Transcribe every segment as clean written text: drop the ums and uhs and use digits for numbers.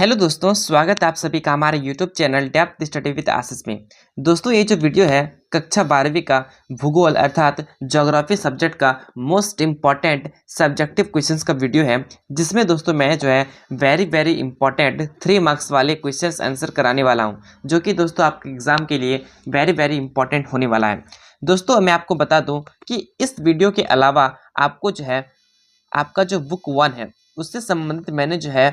Hello दोस्तों, स्वागत है आप सभी का हमारे YouTube channel depth study with Ashish में। दोस्तों, ये जो वीडियो है कक्षा 12वीं का भूगोल अर्थात ज्योग्राफी सब्जेक्ट का मोस्ट इम्पॉर्टेंट सब्जेक्टिव क्वेश्चंस का वीडियो है, जिसमें दोस्तों मैं जो है वेरी इंपॉर्टेंट 3 मार्क्स वाले क्वेश्चंस आंसर कराने वाला हूं, जो कि दोस्तों आपके एग्जाम के लिए वेरी इंपॉर्टेंट होने वाला है। दोस्तों, मैं आपको बता दूँ कि इस वीडियो के अलावा आपको जो है आपका जो बुक 1 है उससे संबंधित मैंने जो है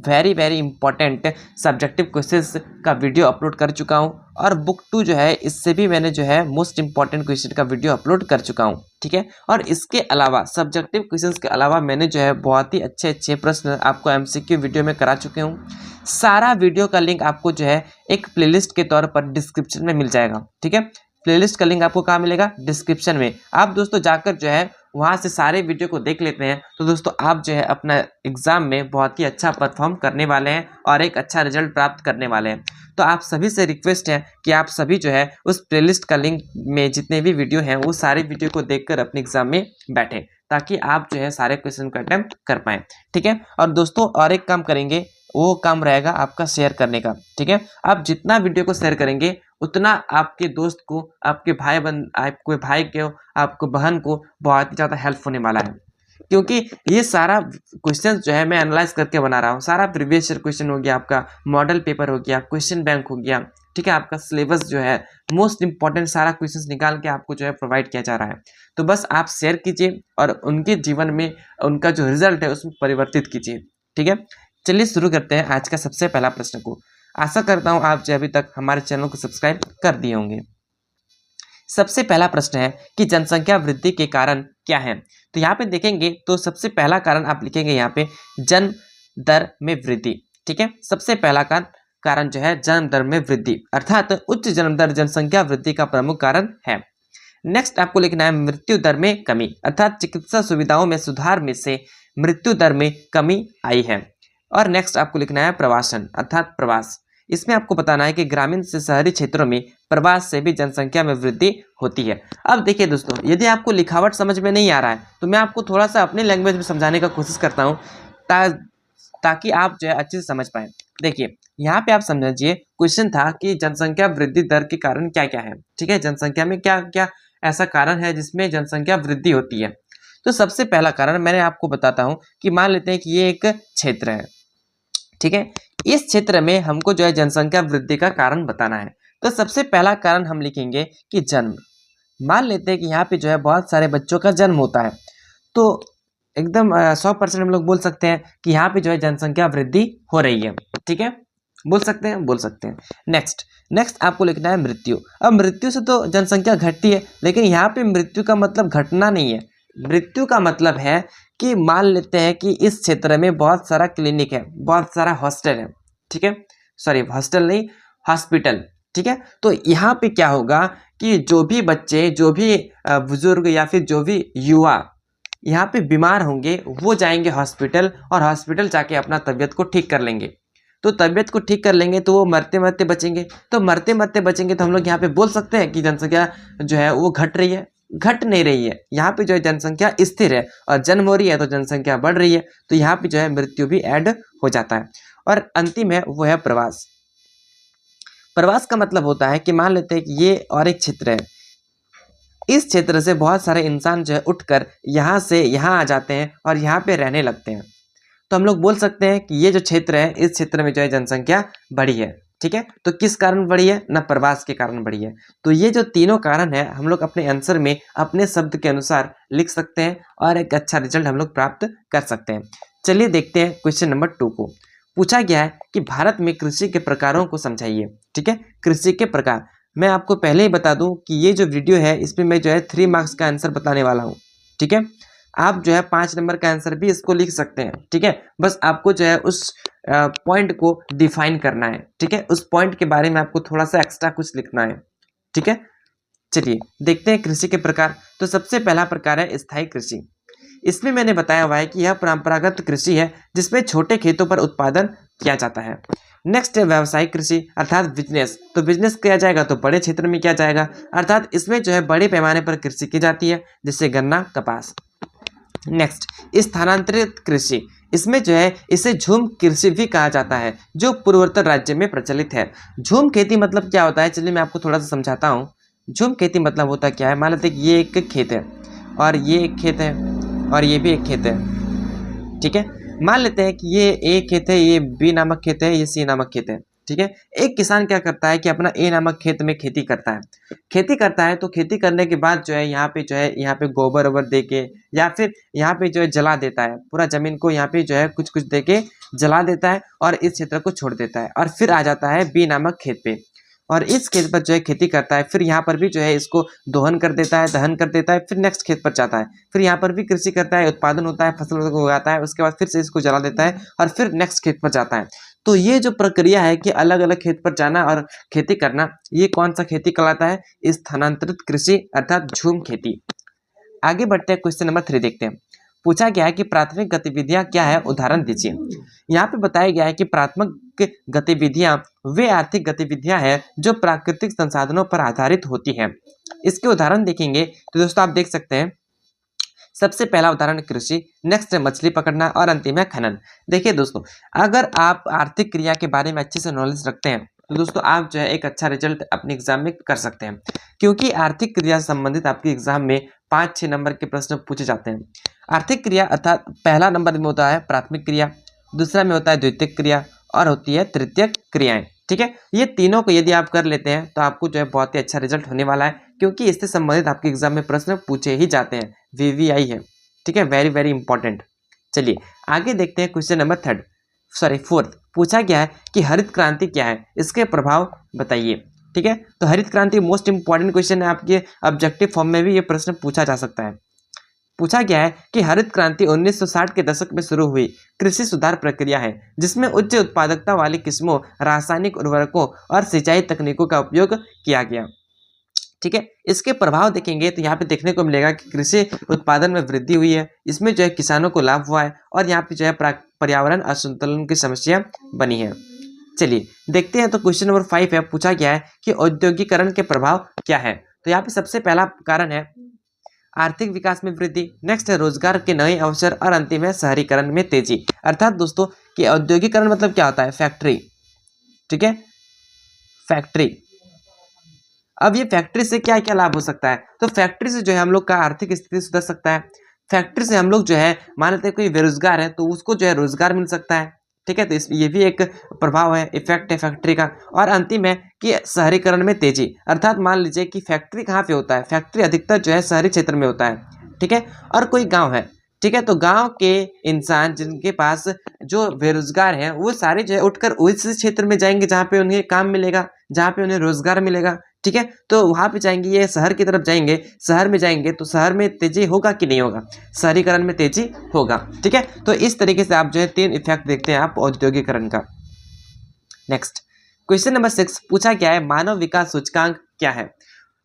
वेरी इंपॉर्टेंट सब्जेक्टिव क्वेश्चंस का वीडियो अपलोड कर चुका हूं, और बुक 2 जो है इससे भी मैंने जो है मोस्ट इम्पॉर्टेंट क्वेश्चन का वीडियो अपलोड कर चुका हूं। ठीक है, और इसके अलावा सब्जेक्टिव क्वेश्चंस के अलावा मैंने जो है बहुत ही अच्छे प्रश्न आपको एमसीक्यू वीडियो में करा चुके हूँ। सारा वीडियो का लिंक आपको जो है एक प्लेलिस्ट के तौर पर डिस्क्रिप्शन में मिल जाएगा। ठीक है, प्लेलिस्ट का लिंक आपको कहाँ मिलेगा? डिस्क्रिप्शन में। आप दोस्तों जाकर जो है वहाँ से सारे वीडियो को देख लेते हैं, तो दोस्तों आप जो है अपना एग्जाम में बहुत ही अच्छा परफॉर्म करने वाले हैं और एक अच्छा रिजल्ट प्राप्त करने वाले हैं। तो आप सभी से रिक्वेस्ट है कि आप सभी जो है उस प्लेलिस्ट का लिंक में जितने भी वीडियो हैं वो सारे वीडियो को देखकर अपने एग्जाम में बैठें, ताकि आप जो है सारे क्वेश्चन का अटेम्प्ट कर पाएँ। ठीक है, और दोस्तों और एक काम करेंगे, वो काम रहेगा आपका शेयर करने का। ठीक है, आप जितना वीडियो को शेयर करेंगे उतना आपके दोस्त को, आपके आपके भाई को, आपको बहन को बहुत ही ज़्यादा हेल्प होने वाला है, क्योंकि ये सारा क्वेश्चन जो है मैं एनालाइज करके बना रहा हूँ। सारा प्रीवियस ईयर क्वेश्चन हो गया, आपका मॉडल पेपर हो गया, क्वेश्चन बैंक हो गया। ठीक है, आपका सिलेबस जो है मोस्ट इंपॉर्टेंट सारा क्वेश्चंस निकाल के आपको जो है प्रोवाइड किया जा रहा है। तो बस आप शेयर कीजिए और उनके जीवन में उनका जो रिजल्ट है उसमें परिवर्तित कीजिए। ठीक है, चलिए शुरू करते हैं आज का सबसे पहला प्रश्न को। आशा करता हूं आप जो अभी तक हमारे चैनल को सब्सक्राइब कर दिए होंगे। सबसे पहला प्रश्न है कि जनसंख्या वृद्धि के कारण क्या है। तो यहाँ पे देखेंगे तो सबसे पहला कारण आप लिखेंगे यहाँ पे जन्म दर में वृद्धि। ठीक है, सबसे पहला कारण जो है जन्म दर में वृद्धि, अर्थात उच्च जन्म दर जनसंख्या वृद्धि का प्रमुख कारण है। नेक्स्ट आपको लिखना है मृत्यु दर में कमी, अर्थात चिकित्सा सुविधाओं में सुधार में से मृत्यु दर में कमी आई है। और नेक्स्ट आपको लिखना है प्रवासन, अर्थात प्रवास। इसमें आपको बताना है कि ग्रामीण से शहरी क्षेत्रों में प्रवास से भी जनसंख्या में वृद्धि होती है। अब देखिए दोस्तों, यदि आपको लिखावट समझ में नहीं आ रहा है तो मैं आपको थोड़ा सा अपने लैंग्वेज में समझाने का कोशिश करता हूँ, ताकि आप जो है अच्छे से समझ पाए। देखिए यहाँ पे आप समझिए, क्वेश्चन था कि जनसंख्या वृद्धि दर के कारण क्या क्या है। ठीक है, जनसंख्या में क्या क्या ऐसा कारण है जिसमें जनसंख्या वृद्धि होती है। तो सबसे पहला कारण मैंने आपको बताता हूँ कि मान लेते हैं कि ये एक क्षेत्र है। ठीक है, इस क्षेत्र में हमको जो है जनसंख्या वृद्धि का कारण बताना है। तो सबसे पहला कारण हम लिखेंगे कि जन्म। मान लेते हैं कि यहाँ पे जो है बहुत सारे बच्चों का जन्म होता है, तो एकदम 100% हम लोग बोल सकते हैं कि यहाँ पे जो है जनसंख्या वृद्धि हो रही है। ठीक है, बोल सकते हैं। नेक्स्ट आपको लिखना है मृत्यु। अब मृत्यु से तो जनसंख्या घटती है, लेकिन यहाँ पे मृत्यु का मतलब घटना नहीं है। मृत्यु का मतलब है कि मान लेते हैं कि इस क्षेत्र में बहुत सारा क्लिनिक है, बहुत सारा हॉस्टल है। ठीक है, सॉरी हॉस्टल नहीं, हॉस्पिटल। ठीक है, तो यहाँ पे क्या होगा कि जो भी बच्चे, जो भी बुजुर्ग या फिर जो भी युवा यहाँ पे बीमार होंगे वो जाएंगे हॉस्पिटल, और हॉस्पिटल जाके अपना तबीयत को ठीक कर लेंगे। तो तबीयत को ठीक कर लेंगे तो वो मरते मरते बचेंगे। तो मरते मरते बचेंगे तो हम लोग यहाँ पे बोल सकते हैं कि जनसंख्या जो है वो घट रही है? घट नहीं रही है, यहाँ पे जो है जनसंख्या स्थिर है, और जन्म हो रही है तो जनसंख्या बढ़ रही है। तो यहाँ पे जो है मृत्यु भी ऐड हो जाता है। और अंतिम है वो है प्रवास। प्रवास का मतलब होता है कि मान लेते हैं कि ये और एक क्षेत्र है, इस क्षेत्र से बहुत सारे इंसान जो है उठकर यहाँ से यहाँ आ जाते हैं और यहाँ पे रहने लगते हैं। तो हम लोग बोल सकते हैं कि ये जो क्षेत्र है, इस क्षेत्र में जो है जनसंख्या बढ़ी है। ठीक है, तो किस कारण बढ़ी है? ना प्रवास के कारण बढ़ी है। तो ये जो तीनों कारण है हम लोग अपने आंसर में अपने शब्द के अनुसार लिख सकते हैं और एक अच्छा रिजल्ट हम लोग प्राप्त कर सकते हैं। चलिए देखते हैं क्वेश्चन नंबर 2 को। पूछा गया है कि भारत में कृषि के प्रकारों को समझाइए। ठीक है, कृषि के प्रकार। मैं आपको पहले ही बता दूं कि ये जो वीडियो है इसमें मैं जो है 3 मार्क्स का आंसर बताने वाला हूँ। ठीक है, आप जो है 5 नंबर का आंसर भी इसको लिख सकते हैं। ठीक है, बस आपको जो है उस पॉइंट को डिफाइन करना है। ठीक है, उस पॉइंट के बारे में आपको थोड़ा सा एक्स्ट्रा कुछ लिखना है। ठीक है, चलिए देखते हैं कृषि के प्रकार। तो सबसे पहला प्रकार है स्थायी कृषि। इसमें मैंने बताया हुआ है कि यह परंपरागत कृषि है जिसमें छोटे खेतों पर उत्पादन किया जाता है। नेक्स्ट है व्यावसायिक कृषि, अर्थात बिजनेस। तो बिजनेस किया जाएगा तो बड़े क्षेत्र में किया जाएगा, अर्थात इसमें जो है बड़े पैमाने पर कृषि की जाती है, जिससे गन्ना, कपास। नेक्स्ट स्थानांतरित कृषि। इसमें जो है इसे झूम कृषि भी कहा जाता है, जो पूर्वोत्तर राज्य में प्रचलित है। झूम खेती मतलब क्या होता है, चलिए मैं आपको थोड़ा सा समझाता हूँ। झूम खेती मतलब होता क्या है, मान लेते हैं कि ये एक खेत है और ये एक खेत है और ये भी एक खेत है, ठीक है। मान लेते हैं कि ये ए खेत है, ये बी नामक खेत है, ये सी नामक खेत है, ठीक है। एक किसान क्या करता है कि अपना ए नामक खेत में खेती करता है। खेती करता है तो खेती करने के बाद जो है यहाँ पे गोबर वोबर दे के या फिर यहाँ पे जो है जला देता है, पूरा जमीन को यहाँ पे जो है कुछ कुछ दे के जला देता है और इस क्षेत्र को छोड़ देता है और फिर आ जाता है बी नामक खेत पे और इस खेत पर जो है खेती करता है। फिर यहाँ पर भी जो है इसको दोहन कर देता है, दहन कर देता है, फिर नेक्स्ट खेत पर जाता है, फिर यहाँ पर भी कृषि करता है, उत्पादन होता है, फसल उगाता है, उसके बाद फिर से इसको जला देता है और फिर नेक्स्ट खेत पर जाता है। तो ये जो प्रक्रिया है कि अलग अलग खेत पर जाना और खेती करना, ये कौन सा खेती कहलाता है, स्थानांतरित कृषि अर्थात झूम खेती। आगे बढ़ते हैं, क्वेश्चन नंबर 3 देखते हैं। पूछा गया है कि प्राथमिक गतिविधियां क्या है, उदाहरण दीजिए। यहाँ पे बताया गया है कि प्राथमिक गतिविधियां वे आर्थिक गतिविधियां हैं जो प्राकृतिक संसाधनों पर आधारित होती हैं। इसके उदाहरण देखेंगे तो दोस्तों आप देख सकते हैं, सबसे पहला उदाहरण कृषि, नेक्स्ट है मछली पकड़ना और अंतिम है खनन। देखिए दोस्तों, अगर आप आर्थिक क्रिया के बारे में अच्छे से नॉलेज रखते हैं तो दोस्तों आप जो है एक अच्छा रिजल्ट अपने एग्जाम में कर सकते हैं, क्योंकि आर्थिक क्रिया से संबंधित आपके एग्जाम में 5-6 नंबर के प्रश्न पूछे जाते हैं। आर्थिक क्रिया अर्थात पहला नंबर में होता है प्राथमिक क्रिया, दूसरा में होता है द्वितीयक क्रिया और होती है तृतीयक क्रियाएं, ठीक है। ये तीनों को यदि आप कर लेते हैं तो आपको जो है बहुत ही अच्छा रिजल्ट होने वाला है, क्योंकि इससे संबंधित आपके एग्जाम में प्रश्न पूछे ही जाते हैं, वीवीआई है, ठीक है, वेरी वेरी इंपॉर्टेंट। चलिए आगे देखते हैं, क्वेश्चन नंबर 4th पूछा गया है कि हरित क्रांति क्या है, इसके प्रभाव बताइए, ठीक है। तो हरित क्रांति मोस्ट इंपॉर्टेंट क्वेश्चन है, आपके ऑब्जेक्टिव फॉर्म में भी ये प्रश्न पूछा जा सकता है। पूछा गया है कि हरित क्रांति 1960 के दशक में शुरू हुई कृषि सुधार प्रक्रिया है, जिसमें उच्च उत्पादकता वाली किस्मों, रासायनिक उर्वरकों और सिंचाई तकनीकों का उपयोग किया गया, ठीक है। इसके प्रभाव देखेंगे तो यहाँ पे देखने को मिलेगा कि कृषि उत्पादन में वृद्धि हुई है, इसमें जो है किसानों को लाभ हुआ है और यहाँ पे जो है पर्यावरण असंतुलन की समस्या बनी है। चलिए देखते हैं, तो क्वेश्चन नंबर 5 है, पूछा गया है कि औद्योगिकरण के प्रभाव क्या है। तो यहाँ पे सबसे पहला कारण है आर्थिक विकास में वृद्धि, नेक्स्ट है रोजगार के नए अवसर और अंतिम है शहरीकरण में तेजी। अर्थात दोस्तों कि औद्योगिकरण मतलब क्या होता है, फैक्ट्री, ठीक है, फैक्ट्री। अब ये फैक्ट्री से क्या क्या लाभ हो सकता है, तो फैक्ट्री से जो है हम लोग का आर्थिक स्थिति सुधर सकता है। फैक्ट्री से हम लोग जो है मान लेते हैं कोई बेरोजगार है तो उसको जो है रोजगार मिल सकता है, ठीक है। तो ये भी एक प्रभाव है, इफेक्ट है फैक्ट्री का। और अंतिम है कि शहरीकरण में तेजी, अर्थात मान लीजिए कि फैक्ट्री कहाँ पे होता है, फैक्ट्री अधिकतर जो है शहरी क्षेत्र में होता है, ठीक है। और कोई गाँव है, ठीक है, तो गांव के इंसान जिनके पास जो बेरोजगार हैं वो सारे जो है उठकर उस क्षेत्र में जाएंगे जहाँ पे उन्हें काम मिलेगा, जहाँ पे उन्हें रोजगार मिलेगा, ठीक है। तो वहाँ पे जाएंगे, ये शहर की तरफ जाएंगे, शहर में जाएंगे तो शहर में तेजी होगा कि नहीं होगा, शहरीकरण में तेजी होगा, ठीक है। तो इस तरीके से आप जो है 3 इफेक्ट देखते हैं आप औद्योगिकरण का। नेक्स्ट क्वेश्चन नंबर 6 पूछा गया है मानव विकास सूचकांक क्या है।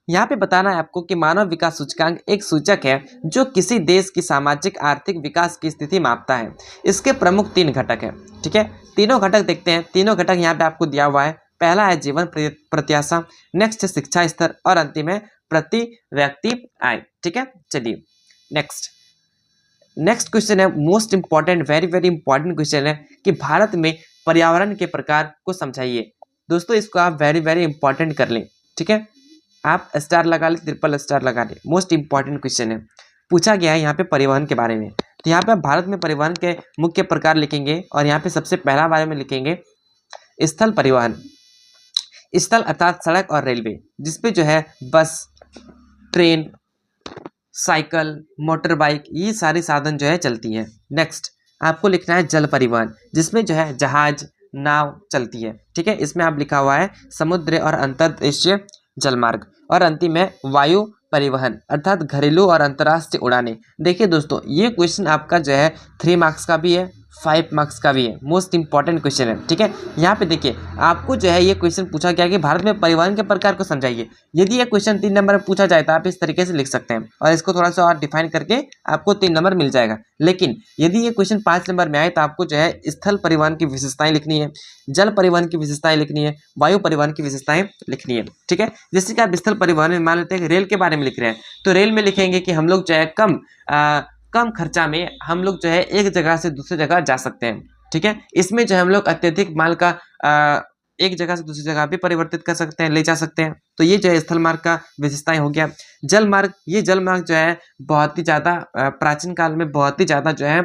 यहाँ पे बताना है आपको कि मानव विकास सूचकांक एक सूचक है जो किसी देश की सामाजिक आर्थिक विकास की स्थिति मापता है। इसके प्रमुख 3 घटक है, ठीक है। तीनों घटक देखते हैं, तीनों घटक यहाँ पे आपको दिया हुआ है। पहला है जीवन प्रत्याशा, नेक्स्ट है शिक्षा स्तर और अंतिम है प्रति व्यक्ति आय, ठीक है। चलिए नेक्स्ट क्वेश्चन है most important, very very important question है कि भारत में पर्यावरण के प्रकार को समझाइए। दोस्तों इसको आप वेरी वेरी इंपॉर्टेंट कर लें, ठीक है, आप स्टार लगा ले, ट्रिपल स्टार लगा ले, मोस्ट इंपॉर्टेंट क्वेश्चन है। पूछा गया है यहाँ पे परिवहन के बारे में, तो यहाँ पे आप भारत में परिवहन के मुख्य प्रकार लिखेंगे और यहाँ पे सबसे पहला बारे में लिखेंगे स्थल परिवहन। स्थल अर्थात सड़क और रेलवे, जिसपे जो है बस, ट्रेन, साइकिल, मोटर बाइक, ये सारे साधन जो है चलती है। नेक्स्ट आपको लिखना है जल परिवहन, जिसमें जो है जहाज, नाव चलती है, ठीक है। इसमें आप लिखा हुआ है समुद्र और अंतर्देशीय जलमार्ग। और अंतिम है वायु परिवहन अर्थात घरेलू और अंतर्राष्ट्रीय उड़ानें। देखिए दोस्तों ये क्वेश्चन आपका जो है 3 मार्क्स का भी है, 5 मार्क्स का भी है, मोस्ट इंपॉर्टेंट क्वेश्चन है, ठीक है। यहाँ पे देखिए आपको जो है ये क्वेश्चन पूछा गया कि भारत में परिवहन के प्रकार को समझाइए। यदि ये क्वेश्चन 3 नंबर में पूछा जाए तो आप इस तरीके से लिख सकते हैं और इसको थोड़ा सा और डिफाइन करके आपको 3 नंबर मिल जाएगा। लेकिन यदि ये क्वेश्चन 5 नंबर में आए तो आपको जो है स्थल परिवहन की विशेषताएं लिखनी है, जल परिवहन की विशेषताएं लिखनी है, वायु परिवहन की विशेषताएं लिखनी है, ठीक है। जैसे कि आप स्थल परिवहन में मान लेते हैं रेल के बारे में लिख रहे हैं तो रेल में लिखेंगे कि हम लोग जो है कम खर्चा में हम लोग जो है एक जगह से दूसरी जगह जा सकते हैं। ठीक है, इसमें जो है हम लोग अत्यधिक माल का एक जगह से दूसरी जगह भी परिवर्तित कर सकते हैं, ले जा सकते हैं। तो ये जो है स्थल मार्ग का विशेषताएं हो गया। जल मार्ग, ये जल मार्ग जो है बहुत ही ज्यादा प्राचीन काल में बहुत ही ज्यादा जो है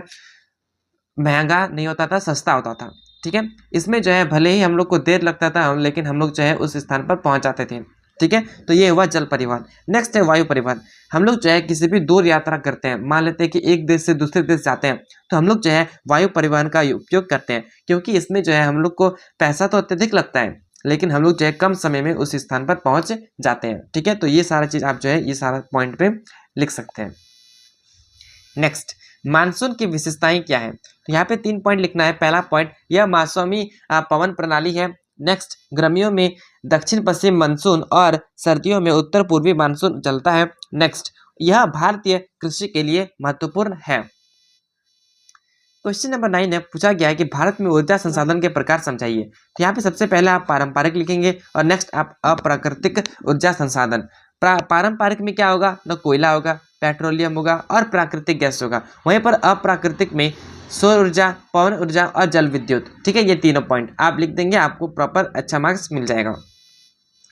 महंगा नहीं होता था, सस्ता होता था। ठीक है, इसमें जो है भले ही हम लोग को देर लगता था लेकिन हम लोग जो है उस स्थान पर पहुंच जाते थे। ठीक है, तो ये हुआ जल परिवहन। नेक्स्ट है वायु परिवहन। हम लोग जो है किसी भी दूर यात्रा करते हैं, मान लेते हैं कि एक देश से दूसरे देश जाते हैं, तो हम लोग जो है वायु परिवहन का उपयोग करते हैं, क्योंकि इसमें जो है हम लोग को पैसा तो अत्यधिक लगता है लेकिन हम लोग जो है कम समय में उस स्थान पर पहुंच जाते हैं। ठीक है, तो ये सारा चीज आप जो है ये सारा पॉइंट पे लिख सकते हैं। नेक्स्ट, मानसून की विशेषताएं क्या है? तो यहाँ पे 3 पॉइंट लिखना है। पहला पॉइंट, यह मौसमी पवन प्रणाली है। नेक्स्ट, गर्मियों में दक्षिण पश्चिम मानसून और सर्दियों में उत्तर पूर्वी मानसून चलता है। नेक्स्ट, यह भारतीय कृषि के लिए महत्वपूर्ण है। क्वेश्चन नंबर 9 है, पूछा गया है कि भारत में ऊर्जा संसाधन के प्रकार समझाइए। तो यहाँ पे सबसे पहले आप पारंपरिक लिखेंगे और नेक्स्ट आप अप्राकृतिक ऊर्जा संसाधन। पारंपरिक में क्या होगा? ना कोयला होगा, पेट्रोलियम होगा और प्राकृतिक गैस होगा। वहीं पर अप्राकृतिक में सौर ऊर्जा, पवन ऊर्जा और जल विद्युत। ठीक है, ये तीनों पॉइंट आप लिख देंगे, आपको प्रॉपर अच्छा मार्क्स मिल जाएगा।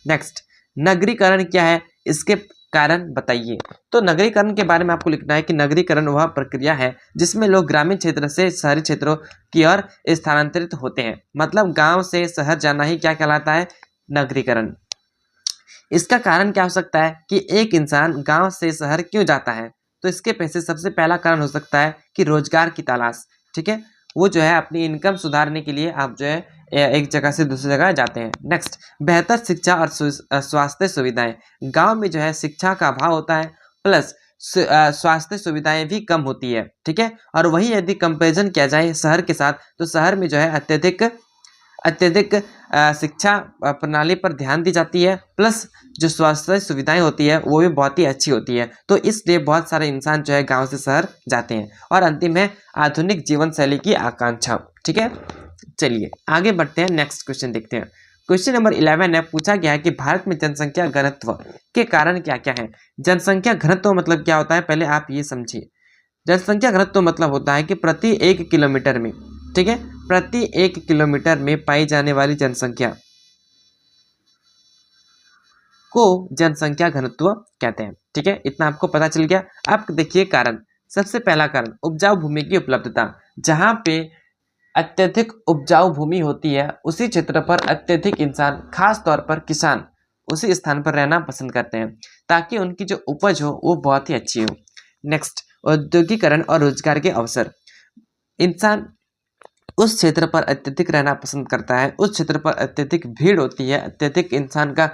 नेक्स्ट, नगरीकरण क्या है, इसके कारण बताइए। तो नगरीकरण के बारे में आपको लिखना है कि नगरीकरण वह प्रक्रिया है जिसमें लोग ग्रामीण क्षेत्र से शहरी क्षेत्रों की ओर स्थानांतरित होते हैं। मतलब गांव से शहर जाना ही क्या कहलाता है? नगरीकरण। इसका कारण क्या हो सकता है कि एक इंसान गांव से शहर क्यों जाता है? तो इसके पीछे सबसे पहला कारण हो सकता है कि रोजगार की तलाश। ठीक है, वो जो है अपनी इनकम सुधारने के लिए आप जो है एक जगह से दूसरी जगह जाते हैं। नेक्स्ट, बेहतर शिक्षा और स्वास्थ्य सुविधाएं। गांव में जो है शिक्षा का अभाव होता है, प्लस स्वास्थ्य सुविधाएं भी कम होती है। ठीक है, और वही यदि कंपेरिजन किया जाए शहर के साथ, तो शहर में जो है अत्यधिक शिक्षा प्रणाली पर ध्यान दी जाती है, प्लस जो स्वास्थ्य सुविधाएं होती है वो भी बहुत ही अच्छी होती है। तो इसलिए बहुत सारे इंसान जो है गांव से शहर जाते हैं। और अंतिम है आधुनिक जीवन शैली की आकांक्षा। ठीक है, चलिए आगे बढ़ते हैं, नेक्स्ट क्वेश्चन देखते हैं। क्वेश्चन नंबर 11 है, पूछा गया है कि भारत में जनसंख्या घनत्व के कारण क्या क्या है। जनसंख्या घनत्व मतलब क्या होता है, पहले आप ये समझिए। जनसंख्या घनत्व मतलब होता है कि प्रति 1 किलोमीटर में, ठीक है, प्रति 1 किलोमीटर में पाई जाने वाली जनसंख्या को जनसंख्या घनत्व कहते हैं। ठीक है, इतना आपको पता चल गया। अब देखिए कारण। सबसे पहला कारण, उपजाऊ भूमि की उपलब्धता। जहां पे अत्यधिक उपजाऊ भूमि होती है उसी क्षेत्र पर अत्यधिक इंसान, खास तौर पर किसान, उसी स्थान पर रहना पसंद करते हैं ताकि उनकी जो उपज हो वो बहुत ही अच्छी हो। नेक्स्ट, औद्योगिकरण और रोजगार के अवसर। इंसान उस क्षेत्र पर अत्यधिक रहना पसंद करता है, उस क्षेत्र पर अत्यधिक भीड़ होती है, अत्यधिक इंसान का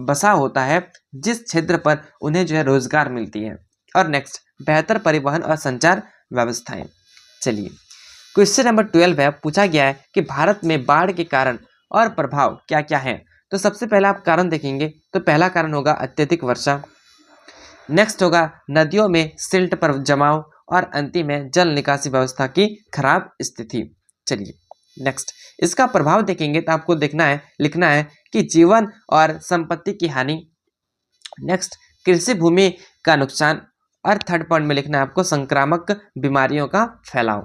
बसा होता है जिस क्षेत्र पर उन्हें जो है रोजगार मिलती है। और नेक्स्ट, बेहतर परिवहन और संचार व्यवस्थाएं। चलिए क्वेश्चन नंबर 12 है, पूछा गया है कि भारत में बाढ़ के कारण और प्रभाव क्या क्या है। तो सबसे पहला आप कारण देखेंगे तो पहला कारण होगा अत्यधिक वर्षा। नेक्स्ट होगा नदियों में सिल्ट पर जमाव और अंतिम है जल निकासी व्यवस्था की खराब स्थिति। चलिए नेक्स्ट, इसका प्रभाव देखेंगे तो आपको लिखना है कि जीवन और संपत्ति की हानि। नेक्स्ट, कृषि भूमि का नुकसान। और थर्ड पॉइंट में लिखना है आपको संक्रामक बीमारियों का फैलाव।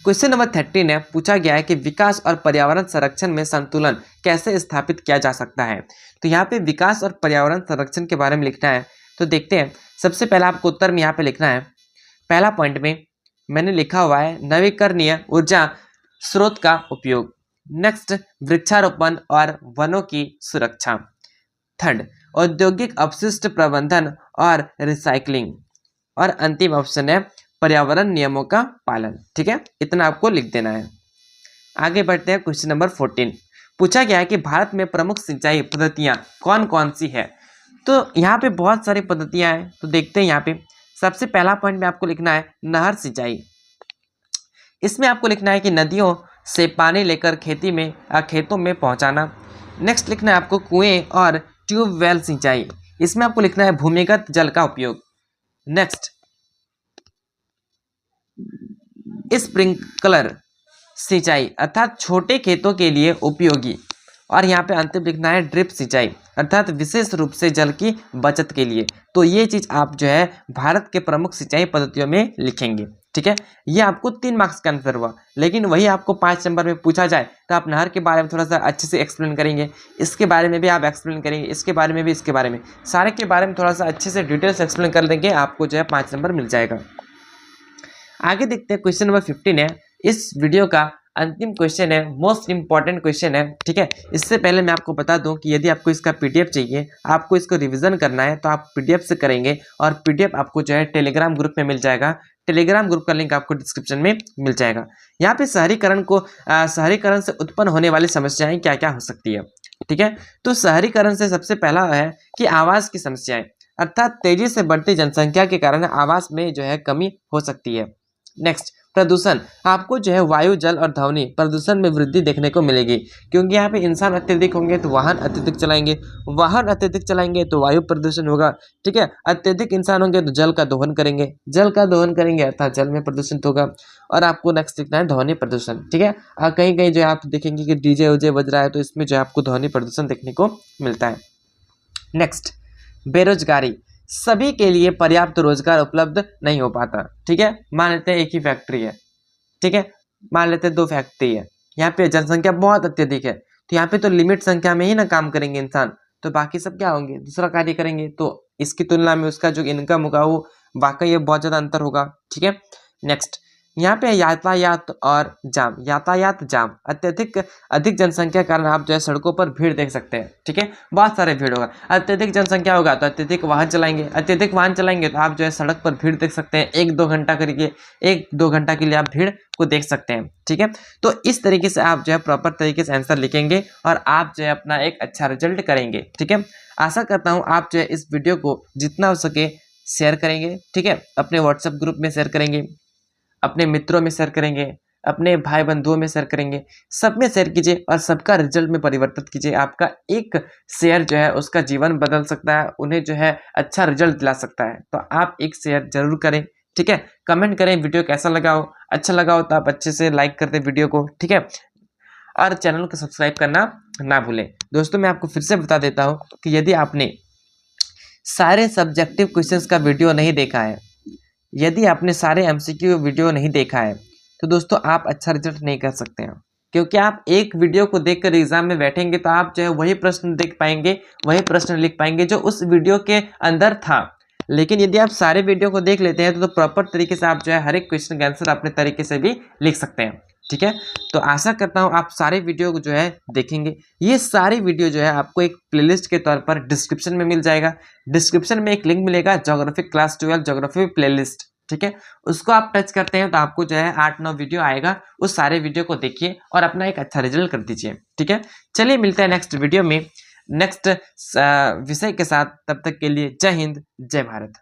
क्वेश्चन नंबर 13 है, पूछा गया है कि विकास और पर्यावरण संरक्षण में संतुलन कैसे स्थापित किया जा सकता है। तो यहाँ पे विकास और पर्यावरण संरक्षण के बारे में लिखना है। तो देखते हैं, सबसे पहला आपको उत्तर में यहाँ पे लिखना है। पहला पॉइंट में मैंने लिखा हुआ है नवीकरणीय ऊर्जा स्रोत का उपयोग। नेक्स्ट, वृक्षारोपण और वनों की सुरक्षा। थर्ड, औद्योगिक अपशिष्ट प्रबंधन और रिसाइकलिंग। और अंतिम ऑप्शन है पर्यावरण नियमों का पालन। ठीक है, इतना आपको लिख देना है। आगे बढ़ते हैं, क्वेश्चन नंबर 14 पूछा गया है कि भारत में प्रमुख सिंचाई पद्धतियां कौन कौन सी है। तो यहाँ पे बहुत सारी पद्धतियां हैं, तो देखते हैं। यहाँ पे सबसे पहला पॉइंट में आपको लिखना है नहर सिंचाई। इसमें आपको लिखना है कि नदियों से पानी लेकर खेतों में पहुंचाना। नेक्स्ट लिखना है आपको कुएं और ट्यूबवेल सिंचाई। इसमें आपको लिखना है भूमिगत जल का उपयोग। नेक्स्ट, स्प्रिंकलर सिंचाई अर्थात छोटे खेतों के लिए उपयोगी। और यहाँ पे अंतिम लिखना है ड्रिप सिंचाई, अर्थात विशेष रूप से जल की बचत के लिए। तो ये चीज़ आप जो है भारत के प्रमुख सिंचाई पद्धतियों में लिखेंगे। ठीक है, ये आपको 3 मार्क्स का आंसर हुआ। लेकिन वही आपको 5 नंबर में पूछा जाए तो आप नहर के बारे में थोड़ा सा अच्छे से एक्सप्लेन करेंगे, इसके बारे में भी आप एक्सप्लेन करेंगे, इसके बारे में भी, इसके बारे में, सारे के बारे में थोड़ा सा अच्छे से डिटेल्स एक्सप्लेन कर देंगे, आपको जो है 5 नंबर मिल जाएगा। आगे देखते हैं, क्वेश्चन नंबर 15 है, इस वीडियो का अंतिम क्वेश्चन है, मोस्ट इंपॉर्टेंट क्वेश्चन है। ठीक है, इससे पहले मैं आपको बता दूं कि यदि आपको इसका पीडीएफ चाहिए, आपको इसको रिवीजन करना है, तो आप पीडीएफ से करेंगे और पीडीएफ आपको जो है टेलीग्राम ग्रुप में मिल जाएगा। टेलीग्राम ग्रुप का लिंक आपको डिस्क्रिप्शन में मिल जाएगा। यहाँ पे शहरीकरण से उत्पन्न होने वाली समस्याएं क्या क्या हो सकती है। ठीक है, तो शहरीकरण से सबसे पहला है कि आवास की समस्याएं, अर्थात तेजी से बढ़ती जनसंख्या के कारण आवास में जो है कमी हो सकती है। नेक्स्ट, प्रदूषण, आपको जो है वायु, जल और ध्वनि प्रदूषण में वृद्धि देखने को मिलेगी, क्योंकि यहाँ पे इंसान अत्यधिक होंगे तो वाहन अत्यधिक चलाएंगे तो वायु प्रदूषण होगा। ठीक है, अत्यधिक इंसान होंगे तो जल का दोहन करेंगे अर्थात जल में प्रदूषण होगा। और आपको नेक्स्ट लिखना है ध्वनि प्रदूषण। ठीक है, कहीं कहीं जो है आप देखेंगे कि डीजे उजे बज रहा है, तो इसमें जो है आपको ध्वनि प्रदूषण देखने को मिलता है। नेक्स्ट, बेरोजगारी, सभी के लिए पर्याप्त रोजगार उपलब्ध नहीं हो पाता। ठीक है, मान लेते हैं एक ही फैक्ट्री है, ठीक है, मान लेते हैं 2 फैक्ट्री है, यहाँ पे जनसंख्या बहुत अत्यधिक है, तो यहाँ पे तो लिमिट संख्या में ही ना काम करेंगे इंसान, तो बाकी सब क्या होंगे, दूसरा कार्य करेंगे, तो इसकी तुलना में उसका जो इनकम होगा वो वाकई ये बहुत ज़्यादा अंतर होगा। ठीक है, नेक्स्ट, यहाँ पे यातायात जाम, अधिक जनसंख्या के कारण आप जो है सड़कों पर भीड़ देख सकते हैं। ठीक है, बहुत सारे भीड़ होगा, अत्यधिक जनसंख्या होगा तो अत्यधिक वाहन चलाएंगे तो आप जो है सड़क पर भीड़ देख सकते हैं। 1-2 घंटा के लिए आप भीड़ को देख सकते हैं। ठीक है, तो इस तरीके से आप जो है प्रॉपर तरीके से आंसर लिखेंगे और आप जो है अपना एक अच्छा रिजल्ट करेंगे। ठीक है, आशा करता हूँ आप जो है इस वीडियो को जितना हो सके शेयर करेंगे। ठीक है, अपने व्हाट्सएप ग्रुप में शेयर करेंगे, अपने मित्रों में शेयर करेंगे, अपने भाई बंधुओं में शेयर करेंगे, सब में शेयर कीजिए और सबका रिजल्ट में परिवर्तित कीजिए। आपका एक शेयर जो है उसका जीवन बदल सकता है, उन्हें जो है अच्छा रिजल्ट दिला सकता है। तो आप एक शेयर जरूर करें। ठीक है, कमेंट करें वीडियो कैसा लगा हो, अच्छा लगा हो तो आप अच्छे से लाइक कर दें वीडियो को। ठीक है, और चैनल को सब्सक्राइब करना ना भूलें। दोस्तों, मैं आपको फिर से बता देता हूँ कि यदि आपने सारे सब्जेक्टिव क्वेश्चंस का वीडियो नहीं देखा है, यदि आपने सारे एमसीक्यू वीडियो नहीं देखा है, तो दोस्तों आप अच्छा रिजल्ट नहीं कर सकते हैं, क्योंकि आप एक वीडियो को देखकर एग्जाम में बैठेंगे तो आप जो है वही प्रश्न देख पाएंगे, वही प्रश्न लिख पाएंगे जो उस वीडियो के अंदर था। लेकिन यदि आप सारे वीडियो को देख लेते हैं तो प्रॉपर तरीके से आप जो है हर एक क्वेश्चन का आंसर अपने तरीके से भी लिख सकते हैं। ठीक है, तो आशा करता हूँ आप सारे वीडियो को जो है देखेंगे। ये सारी वीडियो जो है आपको एक प्लेलिस्ट के तौर पर डिस्क्रिप्शन में मिल जाएगा। डिस्क्रिप्शन में एक लिंक मिलेगा, ज्योग्राफी क्लास 12 ज्योग्राफी प्लेलिस्ट। ठीक है, उसको आप टच करते हैं तो आपको जो है 8-9 वीडियो आएगा, उस सारे वीडियो को देखिए और अपना एक अच्छा रिजल्ट कर दीजिए। ठीक है, चलिए मिलते हैं नेक्स्ट वीडियो में नेक्स्ट विषय के साथ। तब तक के लिए जय हिंद, जय भारत।